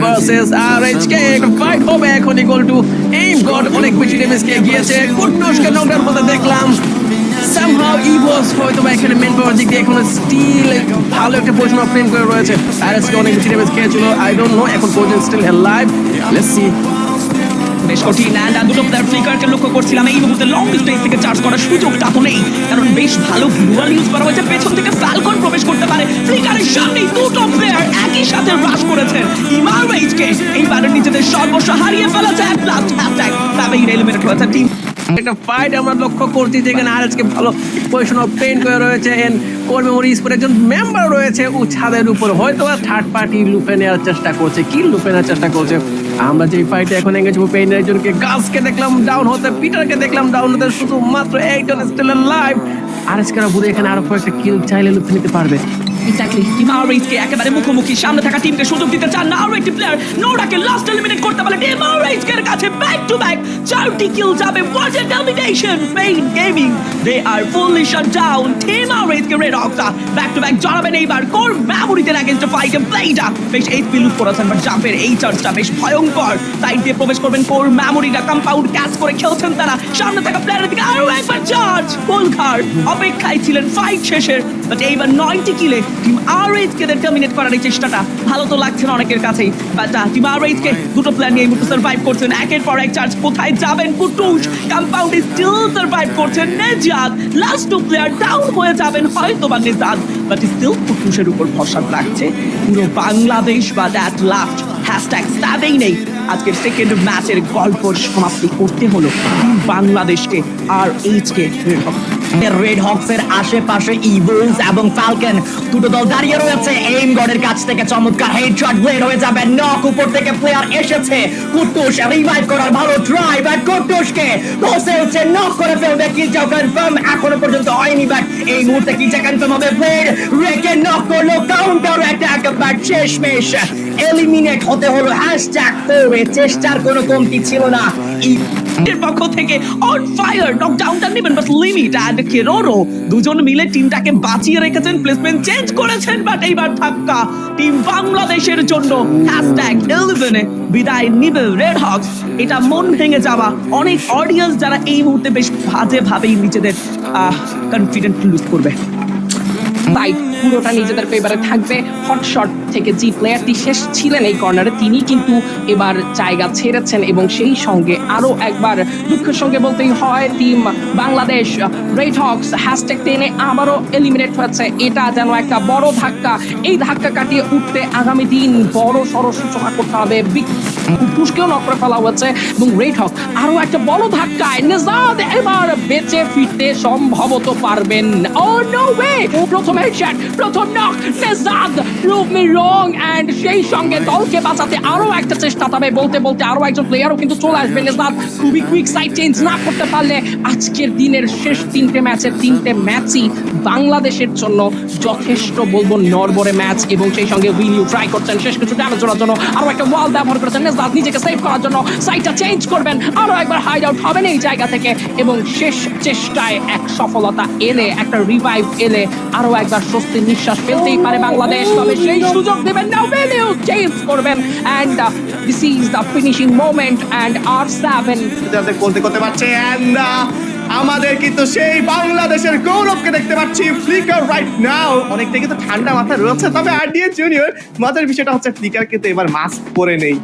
Versus RHK, একটা fight হবে এখন ইকুয়াল টু এইম গড অনেক বেশি ড্যামেজ কে গিয়েছে, কুট্টুসকে নকডাউন করতে দেখলাম। সামহাউ ইভোস হয়তো বা এখানে মেন পাওয়ার দিক দিয়ে এখনো স্টিল ভালো একটা পজিশন অফ প্লেন করে রয়েছে। RHK অনেক বেশি ড্যামেজ খেয়েছিল, আই ডোন্ট নো এখন পর্যন্ত স্টিল লাইভ। Let's see. বেশ কঠিন অ্যান্ড দুটো প্লেয়ার ফ্লিকারকে লক্ষ্য করছিলাম, এই মুহূর্তে লং ডিস্টেন্স থেকে চার্জ করার সুযোগটা তো নেই, কারণ বেশ ভালো গ্লুয়াল ইউজ করা হয়েছে। পেছন থেকে ফ্যালকন প্রবেশ করতে পারে, ফ্লিকারের সামনেই দুটো প্লেয়ার একই সাথে রাশ করেছেন। ইমারওয়েজকে এইবারে নিজেদের সর্বস্ব হারিয়ে ফেলেছে। At last hashtag Tabei eliminate হয়েছে টিম। একটা ফাইট আমরা লক্ষ্য করছি যেখানে RHK ভালো পজিশন অফ প্লেন করে রয়েছে। এন্ড কোর মেমোরি স্পোর্ট একজন মেম্বার রয়েছে ও ছাদের উপর, হয়তো থার্ড পার্টি লুপে নেওয়ার চেষ্টা করছে, কি লুপে নেওয়ার চেষ্টা করছে। আমরা যে ফাইটে এখন এঙ্গেজ হবো, পেইনের একজনকে গাছকে দেখলাম ডাউন হতে, পিটারকে দেখলাম ডাউন হতে, শুধুমাত্র একজন স্টিল লাইভ। RHK বোধ এখানে আরো কয়েকটা কিল চাইলে লুপে নিতে পারবে। এক্স্যাক্টলি, ইমারওয়েজকে একেবারে মুখোমুখি, সামনে থাকা টিমকে সুযোগ দিতে চান না। আরো একটি প্লেয়ার নোরাকে লাস্ট এলিমিনেট করতে পারলে ইমারওয়েজকের কাছে ব্যাক টু ব্যাক 4টি কিল যাবে। What a domination! Pain gaming they are fully shut down. ইমারওয়েজকে রেড হকসা ব্যাক টু ব্যাক জড়াবেন এইবার কোর মেমোরিতে এগেইনস্ট আ ফাইট। প্লেটা বেশ এইচপি লুট করেছেন, বাট জাম্পের এই চার্জটা বেশ ভয়ঙ্কর। সাইড দিয়ে প্রবেশ করবেন কোর মেমোরিটা, কম্পাউন্ড ক্যাচ করে খেলছেন তারা। সামনে থাকা প্লেয়ারের দিকে আরো একবার চার্জ। গোলঘার অপেক্ষায় ছিলেন ফাইট শেষের, বাট এইবার 9টি কিলে টিম RHK দের টার্মিনেট করার এই চেষ্টাটা ভালো তো লাগছে না অনেকের কাছেই, বাট টিম RHK দুটো প্ল্যান নিয়ে এই মুহূর্তে সার্ভাইভ করছেন। একের পর এক চার্জ, কোথায় যাবেন কুটুস? কম্পাউন্ডে স্টিল সার্ভাইভ করছেন Nejad. Last two player down হয়ে যাবেন হয়তো বা নেজাদ, বাট স্টিল কুটুসের উপর ভরসা রাখছে পুরো বাংলাদেশ। বা দ্যাট লাস্ট হ্যাশট্যাগ স্ট্যাবেই নেই। আজকের সেকেন্ড ম্যাচের গল্প সমাপ্তি করতে হলো বাংলাদেশকে RHK রেড হকসের আশেপাশে ইভোস এবং ফালকন দুটো দল দাঁড়িয়ে রয়েছে। এইম গডের কাছ থেকে চমৎকার হেডশট ব্লেড হয়ে যাবে। নক উপর থেকে প্লেয়ার এসেছে, কুটুস রিভাইভ করার ভালো ট্রাই, বাট কুটুসকে বসে হচ্ছে নক করে ফেলবে। কিলটা কনফার্ম এখনো পর্যন্ত হয়নি, বাট এই মুহূর্তে কিলটা কনফার্ম হবে। ব্লেড রেকে নক করলো, কাউন্টার অ্যাটাক, বাট শেষমেশ এলিমিনেট হতে হলো। হ্যাশট্যাগ করে চেষ্টার কোনো কমতি ছিল না। এর পক্ষ থেকে অন ফায়ার নকডাউনটা নেবেন, বাট লিমিট অ্যান্ড কেরোরো দুজন মিলে টিমটাকে বাঁচিয়ে রেখেছেন, প্লেসমেন্ট চেঞ্জ করেছেন, বাট এইবার ধাক্কা টিম বাংলাদেশের জন্য। হ্যাশট্যাগ 11 বিদায় নিবে রেড হকস। এটা মন ভেঙে যাওয়া অনেক অডিয়েন্স যারা এই মুহূর্তে বেশ বাজে ভাবেই নিজেদের কনফিডেন্ট লুজ করবে। ফাইট পুরোটা নিজেদের ফেভারে থাকবে। হটশট থেকে যে প্লেয়ারটি শেষ ছিলেন এই কর্নারে, তিনি কিন্তু এবার জায়গা ছেড়েছেন, এবং সেই সঙ্গে আরো একবার দুঃখের সঙ্গে বলতেই হয় team Bangladesh red Hawks hashtag 10 আবারও এলিমিনেট হয়েছে। এটা যেন একটা বড় ধাক্কা। এই ধাক্কা কাটিয়ে উঠতে আগামী দিন বড় সড় সূচনা করতে হবে। কুটুসকেও নক করে ফেলা হয়েছে, এবং রেড হক আরো একটা বড় ধাক্কায় নেজাদ এবার বেঁচে ফিরতে সম্ভবত পারবেন। Oh no way! প্রথম হেডশট, প্রথম নক, নেজাদ প্রুভ মি রং। এন্ড সেই সঙ্গে দলকে বাঁচাতে আরো একটা চেষ্টা, তবে বলতে বলতে আরো একজন প্লেয়ারও কিন্তু চলে আসবে। নেজাদ খুবই কুইক সাইড চেঞ্জ না করতে পারলে আজকের দিনের শেষ 3টে ম্যাচের 3টে ম্যাচই বাংলাদেশের জন্য যথেষ্ট বলবো নড়বড়ে ম্যাচ। এবং সেই সঙ্গে উইলিউ ট্রাই করছেন শেষ কিছু ড্যামেজ করার জন্য, আরো একটা ওয়াল ব্যবহার করেছেন নেজাদ নিজেকে সেভ করার জন্য। সাইডটা চেঞ্জ করবেন, আরো একবার হাইড আউট হবেন এই জায়গা থেকে, এবং শেষ চেষ্টায় এক সফলতা এলে, একটা রিভাইভ এলে আরো একবার স্বস্তির নিঃশ্বাস ফেলতেই পারে বাংলাদেশ। তবে সেই সুযোগ দেবেন না, উইলিউ চেঞ্জ করবেন। And this is the finishing moment. And R7 করতে পারছে। এন্ড আমাদের কিন্তু সেই বাংলাদেশের গৌরবকে দেখতে পাচ্ছি ফ্লিকার রাইট নাও। অনেকটা কিন্তু ঠান্ডা মাথা রয়েছে, তবে RDA জুনিয়র মজার বিষয়টা হচ্ছে ফ্লিকার কিন্তু এবার মাস্ক পরে নেই।